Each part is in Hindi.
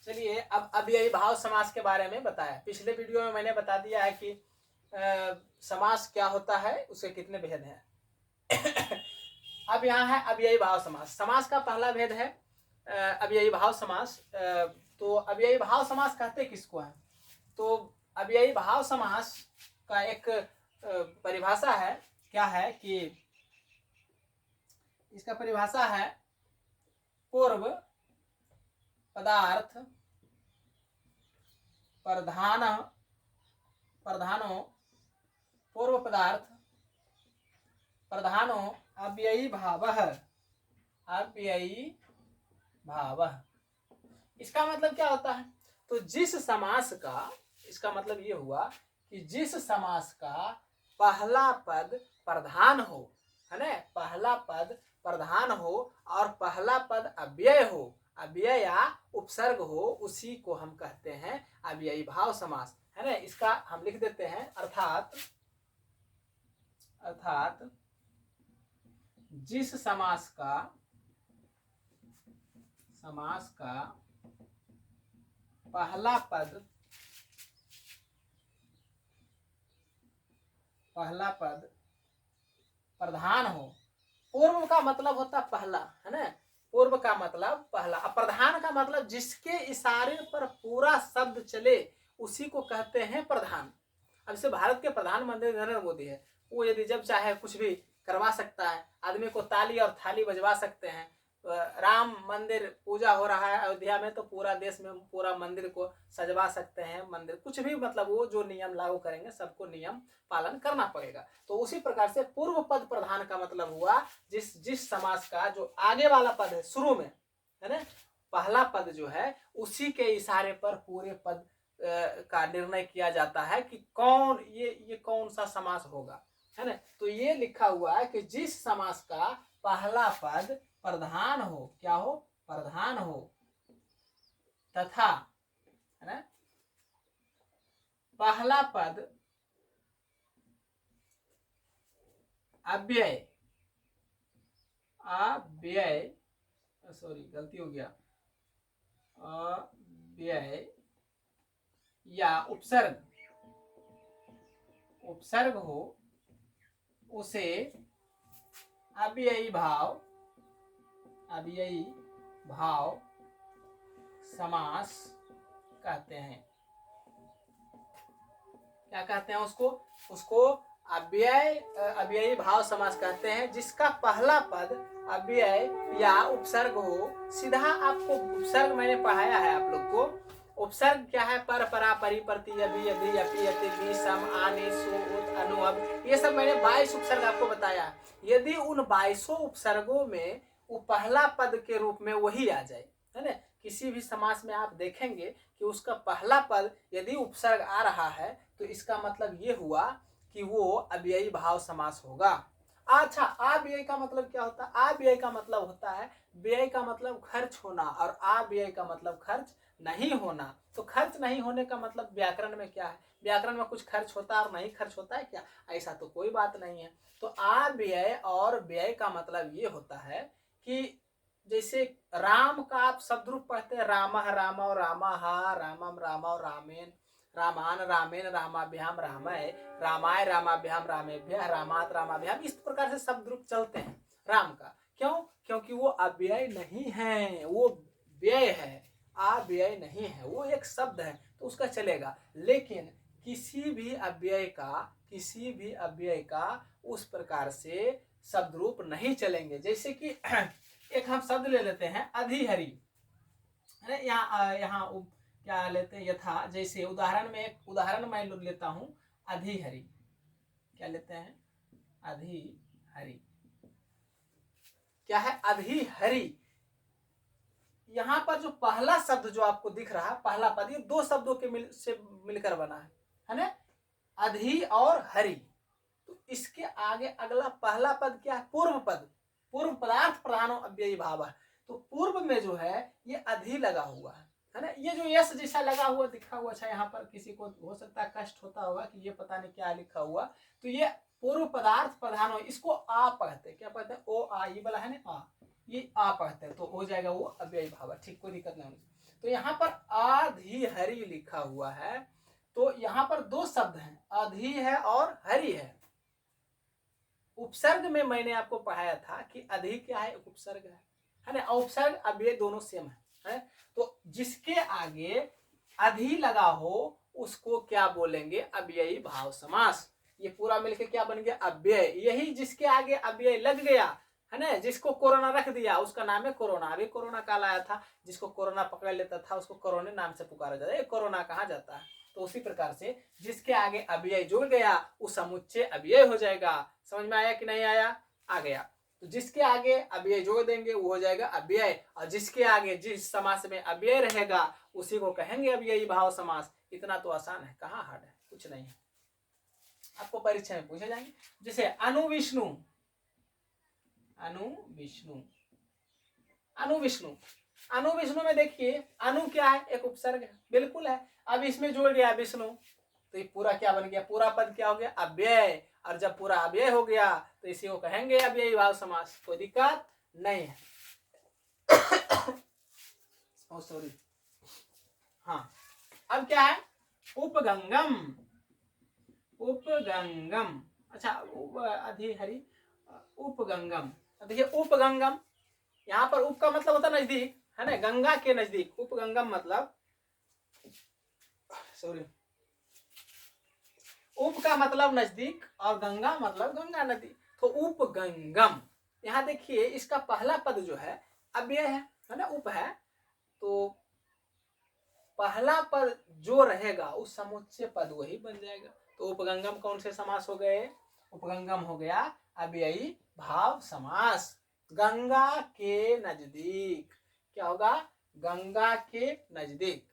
चलिए अब यही भाव समास के बारे में बताया। पिछले वीडियो में मैंने बता दिया है कि समास क्या होता है, उसके कितने भेद हैं। अब यहाँ है अव्ययी भाव समास। समास का पहला भेद है अव्ययी भाव समास। तो अव्ययी भाव समास कहते किसको है? तो अव्ययी भाव समास का एक परिभाषा है। क्या है कि इसका परिभाषा है पूर्व पदार्थ प्रधानो पूर्व पदार्थ प्रधानो अव्ययी भावः। अव्ययी भावः इसका मतलब क्या होता है? तो जिस समास का, इसका मतलब ये हुआ कि जिस समास का पहला पद प्रधान हो, है ना, पहला पद प्रधान हो और पहला पद अव्यय हो, अव्यय या उपसर्ग हो, उसी को हम कहते हैं अव्ययी भाव समास, है ना। इसका हम लिख देते हैं अर्थात जिस समास का पहला पद प्रधान हो। पूर्व का मतलब होता पहला, है ना, पूर्व का मतलब पहला। प्रधान का मतलब जिसके इशारे पर पूरा शब्द चले उसी को कहते हैं प्रधान। अब जैसे भारत के प्रधानमंत्री नरेंद्र मोदी है, वो यदि जब चाहे कुछ भी करवा सकता है, आदमी को ताली और थाली बजवा सकते हैं। राम मंदिर पूजा हो रहा है अयोध्या में, तो पूरा देश में पूरा मंदिर को सजवा सकते हैं। मंदिर कुछ भी, मतलब वो जो नियम लागू करेंगे सबको नियम पालन करना पड़ेगा। तो उसी प्रकार से पूर्व पद प्रधान का मतलब हुआ जिस समास का जो आगे वाला पद है शुरू में, है ना, पहला पद जो है उसी के इशारे पर पूरे पद का निर्णय किया जाता है कि कौन ये कौन सा समास होगा, है ना। तो ये लिखा हुआ है कि जिस समास का पहला पद प्रधान हो, क्या हो, प्रधान हो, तथा, है ना, पहला पद अव्यय सॉरी गलती हो गया, अव्यय या उपसर्ग हो, उसे अव्ययी भाव समास कहते हैं। क्या कहते हैं उसको अव्ययी भाव समास कहते हैं, जिसका पहला पद अव्यय या उपसर्ग हो। सीधा आपको उपसर्ग मैंने पढ़ाया है आप लोग को। उपसर्ग क्या है? पर, परा, परि, प्रति, यदि, यदि, यपि, यति, भी, सम, आनि, सु, उत, अनु, अब, ये सब मैंने 22 उपसर्ग आपको बताया। यदि उन 22 उपसर्गों में वो पहला पद के रूप में वही आ जाए, है ना, किसी भी समास में आप देखेंगे कि उसका पहला पद यदि उपसर्ग आ रहा है, तो इसका मतलब ये हुआ कि वो अव्ययी भाव समास होगा। अच्छा, अव्यय का मतलब क्या होता है? अव्यय का मतलब होता है, व्यय का मतलब खर्च होना और अव्यय का मतलब खर्च नहीं होना। तो खर्च नहीं होने का मतलब व्याकरण में क्या है? व्याकरण में कुछ खर्च होता है और नहीं खर्च होता है क्या? ऐसा तो कोई बात नहीं है। तो अव्यय और व्यय का मतलब ये होता है कि जैसे राम का आप शब्द रूप पढ़ते हैं, रामः रामौ रामः, रामम रामौ रामेन, रामान रामेन, रामाभ्याम रामय, रामाय रामाभ्याम रामेभ्यः, रामात रामाभ्याम, इस प्रकार से शब्द रूप चलते हैं राम का। क्यों? क्योंकि वो अव्यय नहीं है, वो व्यय है, अव्यय नहीं है, वो एक शब्द है तो उसका चलेगा। लेकिन किसी भी अव्यय का उस प्रकार से शब्द रूप नहीं चलेंगे। जैसे कि एक हम शब्द ले लेते हैं अधिहरि, यहाँ क्या लेते हैं, यथा, जैसे उदाहरण में एक उदाहरण मैं लेता हूं, अधिहरि। क्या लेते हैं? अधिहरि। क्या है? अधिहरि। यहां पर जो पहला शब्द जो आपको दिख रहा है, पहला पद, ये दो शब्दों के मिलकर बना है ना, अधि और हरि। तो इसके आगे अगला पहला पद क्या है? पूर्व पद, पूर्व पदार्थ प्रधानो अव्ययी भाव। तो पूर्व में जो है ये अधि लगा हुआ है ना, ये जो यस जैसा लगा हुआ दिखा हुआ। अच्छा, यहाँ पर किसी को हो सकता है कष्ट होता होगा कि ये पता नहीं क्या लिखा हुआ। तो ये पूर्व पदार्थ प्रधान हो, इसको आ पढ़ते, क्या पढ़ते हैं? ओ आ, ये वाला है ना आ, ये आ पढ़ते हैं, तो हो जाएगा वो अव्ययी भाव। ठीक, कोई दिक्कत नहीं होगी। तो यहाँ पर अधिहरि लिखा हुआ है, तो यहाँ पर दो शब्द हैं, अधि है और हरि है। उपसर्ग में मैंने आपको पढ़ाया था कि अधि क्या है, उपसर्ग है ना, उपसर्ग अब ये दोनों सेम है। तो जिसके आगे अधि लगा हो उसको क्या बोलेंगे, अव्ययी भाव समास। ये पूरा मिलके क्या बन गया, अव्यय। यही जिसके आगे अव्यय लग गया है ना, जिसको कोरोना रख दिया उसका नाम है कोरोना। अभी कोरोना काल आया था, जिसको कोरोना पकड़ लेता था उसको कोरोना नाम से पुकारा जाता है, कोरोना कहा जाता है। तो उसी प्रकार से जिसके आगे अव्यय जुड़ गया वो समुच्चय अव्यय हो जाएगा। समझ में आया कि नहीं आया, आ गया। तो जिसके आगे अव्यय जोड़ देंगे वो हो जाएगा अव्यय, और जिसके आगे जिस समास में अव्यय रहेगा उसी को कहेंगे अव्ययी भाव समास। इतना तो आसान है, कहाँ हार्ड है, कुछ नहीं है, आपको परीक्षा में पूछे जाएंगे। जैसे अनुविष्णु, अनुविष्णु, अनुविष्णु, अनुविष्णु में देखिए अनु क्या है, एक उपसर्ग है, बिल्कुल है। अब इसमें जुड़ गया विष्णु, तो ये पूरा क्या बन गया, पूरा पद क्या हो गया, अव्यय। और जब पूरा अव्यय हो गया तो इसी को कहेंगे अव्ययी भाव समास, कोई दिक्कत नहीं है। सॉरी, हाँ। अब क्या है, उपगंगम, उपगंगम, अच्छा अधिहरि, उपगंगम। देखिए उपगंगम, यहाँ पर उप का मतलब होता है नजदीक, है ना, गंगा के नजदीक। उपगंगम मतलब, सॉरी, उप का मतलब नजदीक और गंगा मतलब गंगा नदी। तो उपगंगम, यहाँ देखिए इसका पहला पद जो है अव्यय है ना, उप है, तो पहला पद जो रहेगा उस समुच्चय पद वही बन जाएगा। तो उपगंगम कौन से समास हो गए, उपगंगम हो गया अव्ययी भाव समास। गंगा के नजदीक, क्या होगा, गंगा के नजदीक,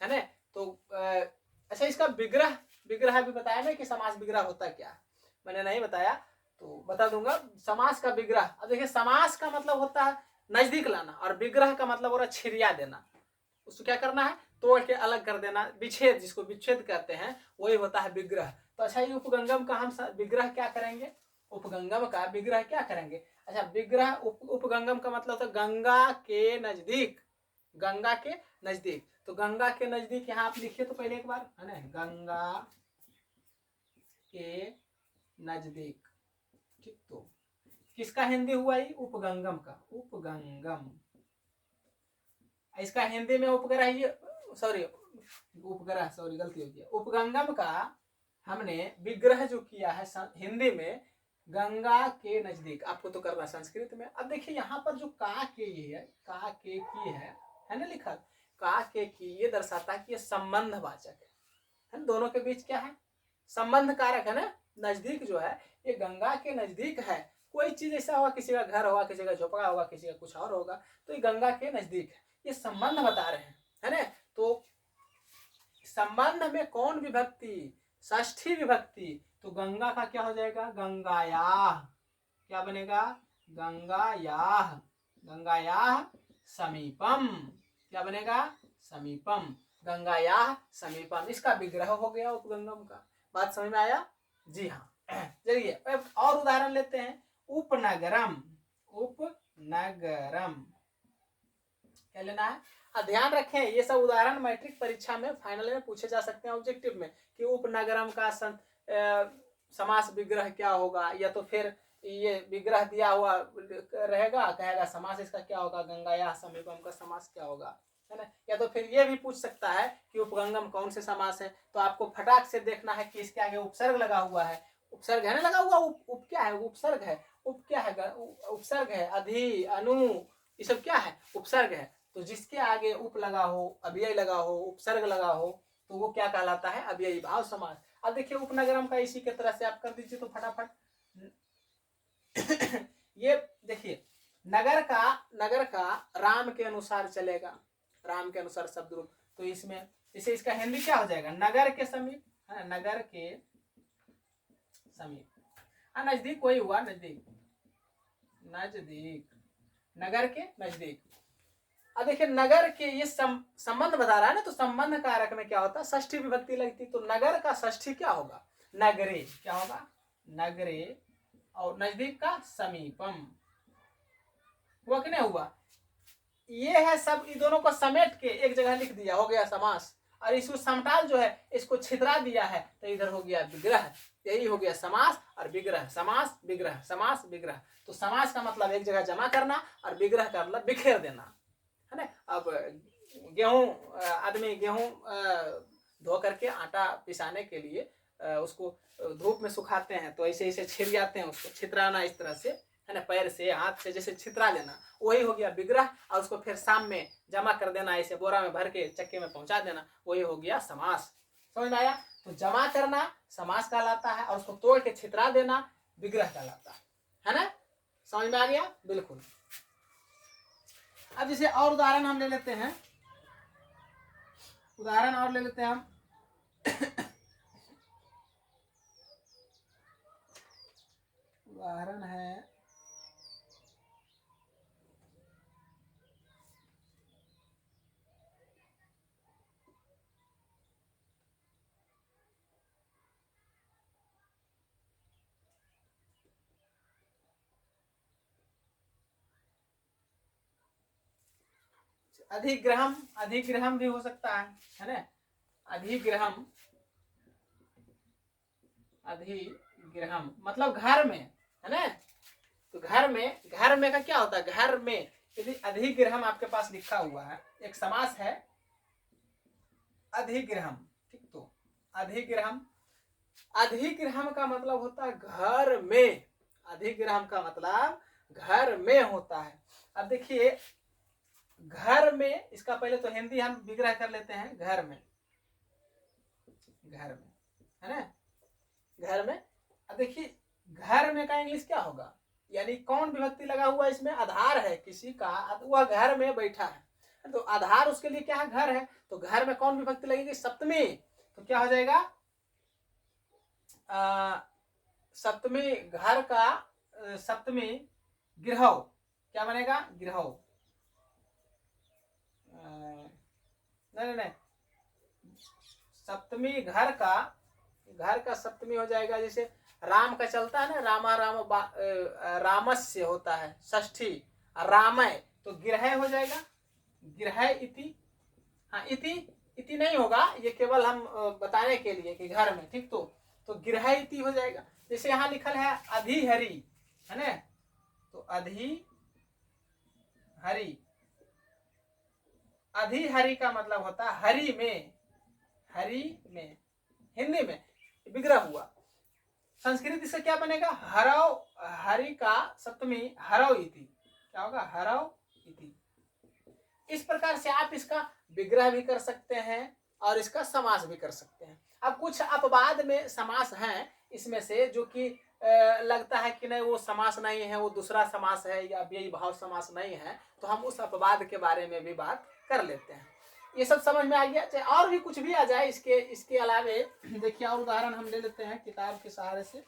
है ना। तो अच्छा, इसका विग्रह, विग्रह भी बताया ना कि समास विग्रह होता क्या, मैंने नहीं बताया तो बता दूंगा। समास का विग्रह, अब देखिए समास का मतलब होता है नजदीक लाना, और विग्रह का मतलब हो रहा है छिरिया देना। उसको क्या करना है, तोड़ के अलग कर देना, विच्छेद, जिसको विच्छेद कहते हैं वही होता है विग्रह। तो अच्छा, ये उपगंगम का हम विग्रह क्या करेंगे, उपगंगम का विग्रह क्या करेंगे। अच्छा, विग्रह उपगंगम का मतलब होता है गंगा के नजदीक, गंगा के नजदीक। तो गंगा के नजदीक यहाँ आप लिखिए तो पहले एक बार, है ना, गंगा के नजदीक, ठीक। तो किसका हिंदी हुआ ये, उपगंगम का, उपगंगम। इसका हिंदी में उपग्रह, ये सॉरी उपग्रह, सॉरी गलती हो गया, उपगंगम का हमने विग्रह जो किया है हिंदी में, गंगा के नजदीक। आपको तो करना संस्कृत में। अब देखिए यहाँ पर जो का के ये है, का के की है ना लिखा, का के की, ये दर्शाता है कि ये संबंधवाचक है, दोनों के बीच क्या है, संबंध कारक है ना। नजदीक जो है ये गंगा के नजदीक है। कोई चीज ऐसा होगा, किसी का घर होगा, किसी का झोपड़ा होगा, किसी का कुछ और होगा, तो ये गंगा के नजदीक है, ये संबंध बता रहे हैं, है ना। तो संबंध में कौन विभक्ति, षष्ठी विभक्ति, तो गंगा का क्या हो जाएगा, गंगायाह, क्या बनेगा, गंगायाह, गंगायाह समीपम, क्या बनेगा, समीपम, गंगायाह समीपम। इसका विग्रह हो गया उपगंगम का। बात समझ में आया, जी हाँ। चलिए और उदाहरण लेते हैं, उपनगरम, उपनगरम, क्या लेना है, ध्यान रखें ये सब उदाहरण मैट्रिक परीक्षा में फाइनल में पूछे जा सकते हैं ऑब्जेक्टिव में, कि उपनगरम का समास विग्रह क्या होगा, या तो फिर ये विग्रह दिया हुआ रहेगा, कहेगा समास इसका क्या होगा, गंगायाह समीपम का समास क्या होगा, है ना। या तो फिर ये भी पूछ सकता है कि उपगंगम कौन से समास है, तो आपको फटाक से देखना है कि इसके आगे उपसर्ग लगा हुआ है, उपसर्ग है ना लगा हुआ, उप क्या है, उपसर्ग है, उप क्या है, उपसर्ग है, अधि, अनु, ये सब क्या है, उपसर्ग है। तो जिसके आगे उप लगा हो, अव्यय लगा हो, उपसर्ग लगा हो, तो वो क्या कहलाता है, अव्ययी भाव समास। अब देखिए उपनगरम का इसी के तरह से आप कर दीजिए तो फटाफट। ये देखिए नगर का राम के अनुसार चलेगा, राम के अनुसार शब्द रूप, तो इसमें इसे इसका हिंदी क्या हो जाएगा, नगर के समीप, है नगर के समीप, नजदीक वही हुआ, नजदीक, नजदीक, नगर के नजदीक। अब देखिए नगर के ये संबंध बता रहा है ना, तो संबंध कारक में क्या होता है, षष्ठी विभक्ति लगती, तो नगर का षष्ठी क्या होगा, नगरे, क्या होगा, नगरे, और नजदीक का समीपम, हुआ कि नहीं हुआ। ये है सब, इन दोनों को समेट के एक जगह लिख दिया, हो गया समास। और इसको समटाल जो है इसको छितरा दिया है, तो इधर हो गया विग्रह। यही हो गया समास और विग्रह, समास विग्रह, समास विग्रह। तो समास का मतलब एक जगह जमा करना और विग्रह का मतलब बिखेर देना, है ना। अब गेहूं, आदमी गेहूं धो करके आटा पिसाने के लिए उसको धूप में सुखाते हैं, तो ऐसे ऐसे छिड़ियाते हैं, उसको छितराना इस तरह से, है ना, पैर से हाथ से जैसे छितरा लेना, वही हो गया विग्रह। और उसको फिर शाम में जमा कर देना, ऐसे बोरा में भर के चक्के में पहुंचा देना, वही हो गया समास। समझ में आया। तो जमा करना समास कहलाता है, और उसको तोड़ के छितरा देना विग्रह कहलाता है ना। समझ में आ गया, बिल्कुल। अब जैसे और उदाहरण हम ले लेते हैं, उदाहरण और ले लेते हैं हम। उदाहरण है अधिग्रहम, अधिग्रहम भी हो सकता है ना। अधिग्रहम, अधिग्रहम मतलब घर में, है ना। तो घर में का क्या होता है, घर में यदि अधिग्रहम आपके पास लिखा हुआ है, एक समास है अधिग्रहम, ठीक। तो अधिग्रहम, अधिग्रहम का मतलब होता है घर में, अधिग्रहम का मतलब घर में होता है। अब देखिए घर में, इसका पहले तो हिंदी हम विग्रह कर लेते हैं, घर में, घर में, है ना, घर में। अब देखिए घर में का इंग्लिश क्या होगा, यानी कौन विभक्ति लगा हुआ है इसमें, आधार है किसी का, वह घर में बैठा है, तो आधार उसके लिए क्या है, घर है। तो घर में कौन विभक्ति लगेगी, सप्तमी। तो क्या हो जाएगा, सप्तमी घर का, सप्तमी गृह, क्या बनेगा, गृह, नहीं नहीं, सप्तमी घर का सप्तमी हो जाएगा। जैसे राम का चलता है ना, रामा राम रामस्य होता है षष्ठी, रामय, तो गृह हो जाएगा, गृह इति। हाँ, इति नहीं होगा, ये केवल हम बताने के लिए कि घर में, ठीक। तो गृह इति हो जाएगा। जैसे यहाँ लिखल है अधिहरि, है ना, तो अधिहरि, अधिहरि का मतलब होता है हरि में, हरि में, हिंदी में विग्रह हुआ। संस्कृत इससे क्या बनेगा, हरव, हरि का सप्तमी हरव इति, क्या होगा, हरव इति। इस प्रकार से आप इसका विग्रह भी कर सकते हैं और इसका समास भी कर सकते हैं। अब कुछ अपवाद में समास हैं इसमें से, जो कि लगता है कि नहीं वो समास नहीं है, वो दूसरा समास है या अव्ययी भाव समास नहीं है, तो हम उस अपवाद के बारे में भी बात कर लेते हैं। ये सब समझ में आ गया। चाहे और भी कुछ भी आ जाए इसके अलावे, देखिए और उदाहरण हम ले लेते हैं किताब के सहारे से।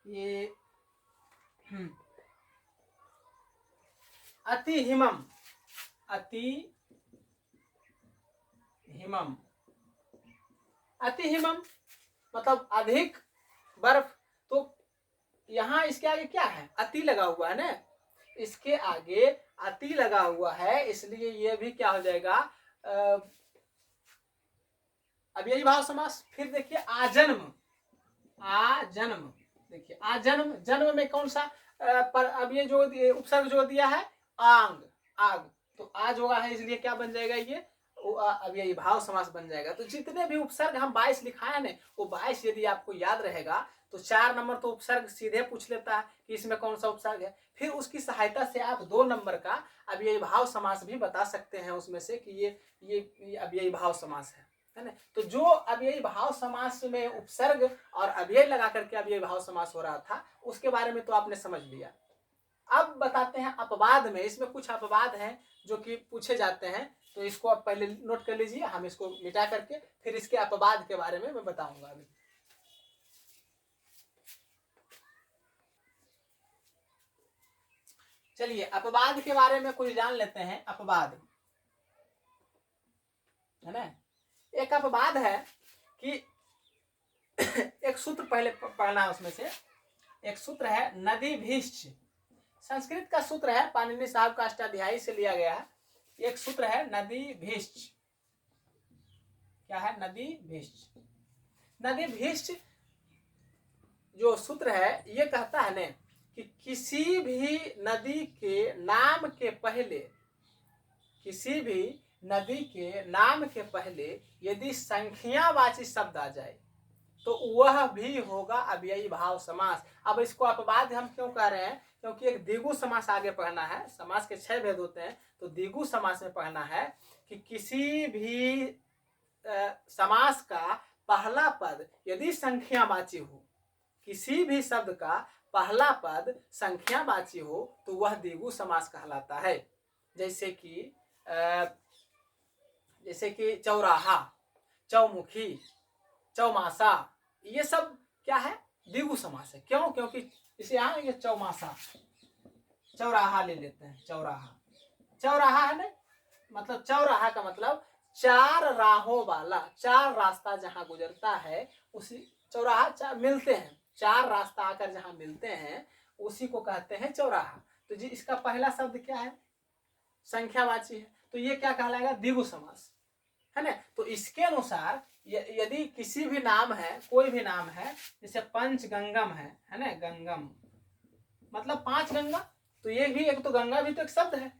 ये अति हिमम, अति हिमम, अति हिमम मतलब अधिक बर्फ। तो यहाँ इसके आगे क्या है, अति लगा हुआ है ना, इसके आगे अति लगा हुआ है, इसलिए ये भी क्या हो जाएगा, अब यही भाव समास। फिर देखिए आजन्म, आजन्म, देखिए आजन्म, जन्म में कौन सा पर, अब ये जो उपसर्ग जो दिया है आंग, आग, तो आज होगा है, इसलिए क्या बन जाएगा ये, अब यही भाव समास बन जाएगा। तो जितने भी उपसर्ग हम 22 लिखाए ना, वो 22 यदि आपको याद रहेगा तो 4 नंबर तो उपसर्ग सीधे पूछ लेता है कि इसमें कौन सा उपसर्ग है। फिर उसकी सहायता से आप 2 नंबर का अब यही भाव समास भी बता सकते हैं उसमें से कि ये अब यही भाव समास है ना। तो जो अब यही भाव समास में उपसर्ग और अव्यय लगा करके अब यही भाव समास हो रहा था, उसके बारे में तो आपने समझ लिया। अब बताते हैं अपवाद में, इसमें कुछ अपवाद हैं जो कि पूछे जाते हैं, तो इसको आप पहले नोट कर लीजिए, हम इसको मिटा करके फिर इसके अपवाद के बारे में मैं बताऊंगा अभी। चलिए अपवाद के बारे में कुछ जान लेते हैं। अपवाद है ना, एक अपवाद है कि एक सूत्र पहले पढ़ना है, उसमें से एक सूत्र है नदी भीष्ट संस्कृत का सूत्र है, पाणिनि साहब का अष्टाध्यायी से लिया गया है। एक सूत्र है नदी भिष्ट। क्या है? नदी भिष्ट। नदी भिष्ट जो सूत्र है ये कहता है न कि किसी भी नदी के नाम के पहले, किसी भी नदी के नाम के पहले यदि संख्यावाची शब्द आ जाए तो वह भी होगा अव्ययी भाव समास। अब इसको अपवाद हम क्यों कह रहे हैं? क्योंकि एक द्विगु समास आगे पढ़ना है। समास के 6 भेद होते हैं, तो द्विगु समास में पढ़ना है कि किसी भी समास का पहला पद यदि संख्यावाची हो, किसी भी शब्द का पहला पद संख्यावाची हो तो वह द्विगु समास कहलाता है। जैसे कि चौराहा, चौमुखी, चौमासा, ये सब क्या है? द्विगु समास है। क्यों? क्योंकि इसे यहाँ ये चौमासा, चौराहा ले लेते हैं। चौराहा, चौराहा है ना, मतलब चौराहा का मतलब 4 राहों वाला, 4 रास्ता जहां गुजरता है उसी चौराहा, मिलते हैं 4 रास्ता आकर जहां मिलते हैं उसी को कहते हैं चौराहा। तो जी इसका पहला शब्द क्या है? संख्यावाची है, तो ये क्या कहलाएगा? द्विगु समास है ना। तो इसके अनुसार यदि किसी भी नाम है, कोई भी नाम है, जैसे पंचगंगम है ना, गंगम मतलब 5 गंगा, तो ये भी एक, तो गंगा भी तो एक शब्द है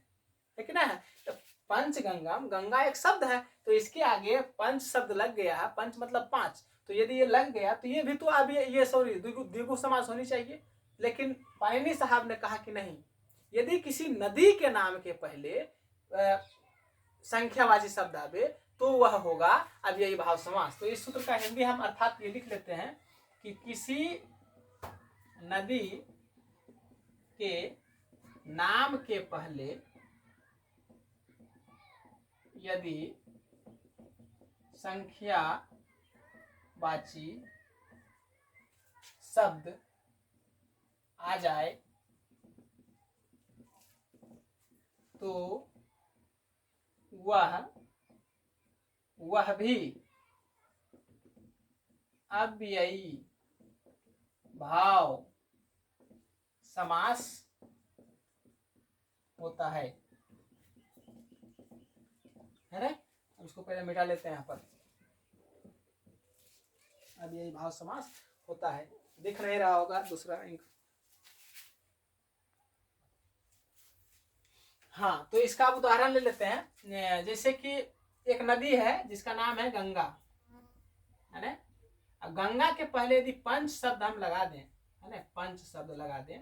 कि ना है। तो पंचगंगम, गंगा एक शब्द है, तो इसके आगे पंच शब्द लग गया है, पंच मतलब 5, तो यदि ये लग गया तो ये भी तो अब ये सॉरी द्विगु समास होनी चाहिए। लेकिन पाणिनि साहब ने कहा कि नहीं, यदि किसी नदी के नाम के पहले संख्यावाची शब्द आवे तो वह होगा अव्ययी भाव समास। तो इस सूत्र का हिंदी हम अर्थात ये लिख लेते हैं कि किसी नदी के नाम के पहले यदि संख्यावाची शब्द आ जाए तो वह भी अव्ययी भाव समास होता है ना। हम इसको पहले मिटा लेते हैं यहाँ पर। अव्ययी भाव समास होता है, दिख नहीं रहा होगा दूसरा इंक। हाँ, तो इसका उदाहरण ले लेते हैं। जैसे कि एक नदी है जिसका नाम है गंगा, है ना। अब गंगा के पहले यदि पंच शब्द हम लगा दें, है ना, पंच शब्द लगा दें,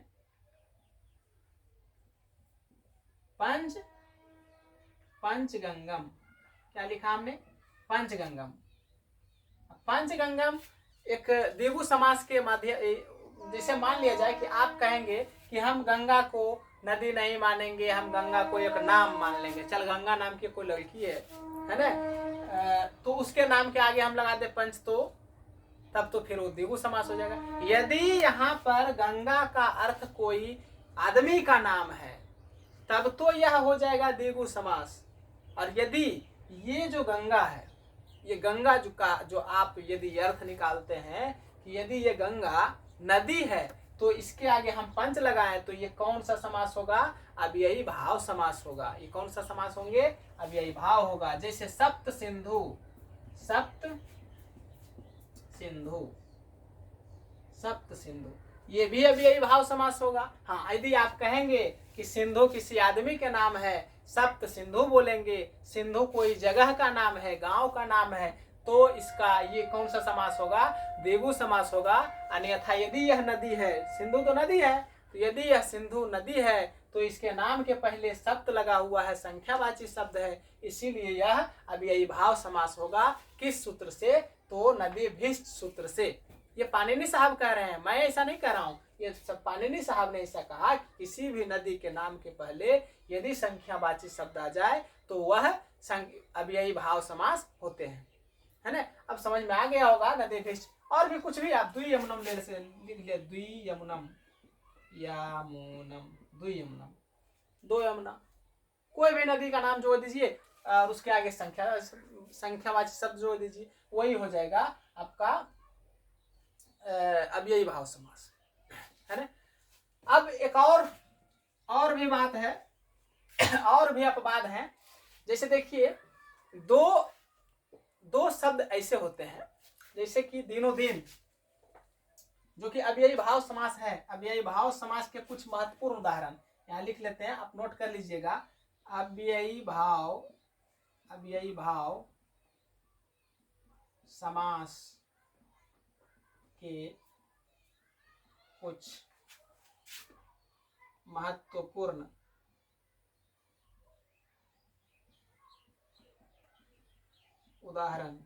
पंचगंगम, क्या लिखा हमने? पंचगंगम। पंचगंगम एक द्विगु समास के माध्यम, जैसे मान लिया जाए कि आप कहेंगे कि हम गंगा को नदी नहीं मानेंगे, हम गंगा को एक नाम मान लेंगे। चल, गंगा नाम की कोई लड़की है ना, तो उसके नाम के आगे हम लगा दे पंच, तो तब तो फिर वो द्विगु समास हो जाएगा। यदि यहाँ पर गंगा का अर्थ कोई आदमी का नाम है तब तो यह हो जाएगा द्विगु समास। और यदि ये जो गंगा है, ये गंगा जो आप यदि अर्थ निकालते हैं कि यदि ये गंगा नदी है तो इसके आगे हम पंच लगाएं तो ये कौन सा समास होगा? अव्ययी भाव समास होगा। ये कौन सा समास होंगे? अव्ययी भाव होगा। जैसे सप्त सिंधु, सप्त सिंधु, सप्त सिंधु, ये भी अव्ययी भाव समास होगा। हाँ, यदि आप कहेंगे कि सिंधु किसी आदमी के नाम है, सप्त सिंधु बोलेंगे, सिंधु कोई जगह का नाम है, गांव का नाम है, तो इसका ये कौन सा समास होगा? द्विगु समास होगा। अन्यथा यदि यह नदी है, सिंधु तो नदी है, तो यदि यह सिंधु नदी है तो इसके नाम के पहले सप्त लगा हुआ है, संख्यावाची शब्द है, इसीलिए यह अव्ययी भाव समास होगा। किस सूत्र से? तो नदी भिष्ट सूत्र से। ये पाणिनि साहब कह रहे हैं, मैं ऐसा नहीं कह रहा हूँ, ये सब पाणिनि साहब ने ऐसा कहा कि किसी भी नदी के नाम के पहले यदि संख्यावाची शब्द आ जाए तो वह अव्ययी भाव समास होते हैं, है ना। अब समझ में आ गया होगा नदी भिष्ट। और भी कुछ भी आप द्वियमुनम ले से लिख ले, द्वियमुनम, यामुनम, द्वियमुनम, दो यमुना, कोई भी नदी का नाम जोड़ दीजिए और उसके आगे संख्यावाची शब्द जोड़ दीजिए, वही हो जाएगा आपका अव्ययी भाव समास, है ना। अब एक और और भी बात है, और भी अपवाद हैं। जैसे देखिए, दो शब्द ऐसे होते हैं, जैसे कि दिनों दिन, जो कि अव्ययी भाव समास है। अव्ययी भाव समास के कुछ महत्वपूर्ण उदाहरण यहाँ लिख लेते हैं, आप नोट कर लीजिएगा। अव्ययी भाव समास के कुछ महत्वपूर्ण उदाहरण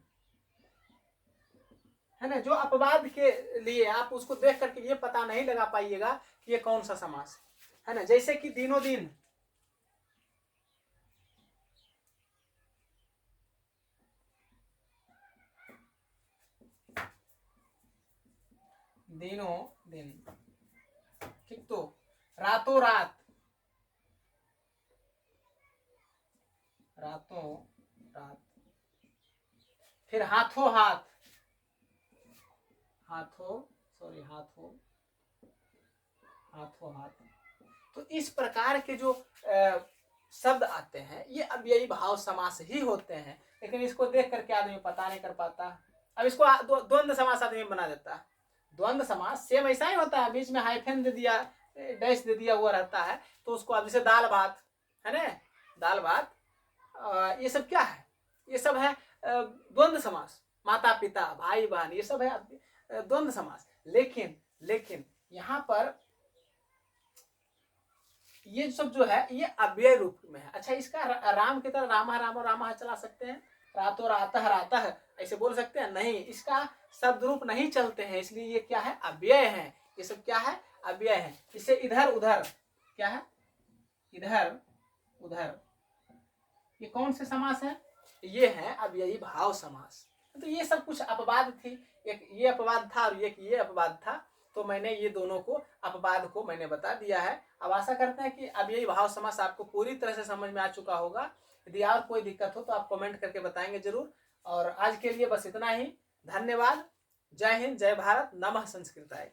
है ना, जो अपवाद के लिए आप उसको देख करके ये पता नहीं लगा पाइएगा कि ये कौन सा समास है ना। जैसे कि दिनों दिन, दिनों दिन, ठीक। तो रातों रात, रातों रात। फिर हाथों हाथ, हाथों हाथ। तो इस प्रकार के जो शब्द आते हैं ये अव्ययी भाव समास ही होते हैं, लेकिन इसको देख करके आदमी पता नहीं कर पाता। अब इसको द्वंद्व समास आदमी बना देता है। द्वंद्व समास सेम ऐसा ही होता है, बीच में हाइफन दे दिया, डैश दे दिया हुआ रहता है। तो उसको अब जैसे दाल भात है ना, दाल भात, ये सब क्या है, ये सब है द्वंद्व समास। माता पिता, भाई बहन, ये सब है द्वंद्व समास। लेकिन यहाँ पर ये सब जो है ये अव्यय रूप में है। अच्छा, इसका राम की तरह रामा चला सकते हैं, रातों रातः ऐसे बोल सकते हैं? नहीं, इसका शब्द रूप नहीं चलते हैं, इसलिए ये क्या है, अव्यय है। ये सब क्या है, अव्यय है। इसे इधर उधर, क्या है, इधर उधर, ये कौन से समास है, ये है अव्ययी भाव समास। तो ये सब कुछ अपवाद थी, एक ये अपवाद था और एक ये अपवाद था। तो मैंने ये दोनों को अपवाद को मैंने बता दिया है। अब आशा करते हैं कि अव्ययी भाव समास आपको पूरी तरह से समझ में आ चुका होगा। यदि और कोई दिक्कत हो तो आप कमेंट करके बताएंगे जरूर। और आज के लिए बस इतना ही। धन्यवाद। जय हिंद, जय भारत, नमः संस्कृताय।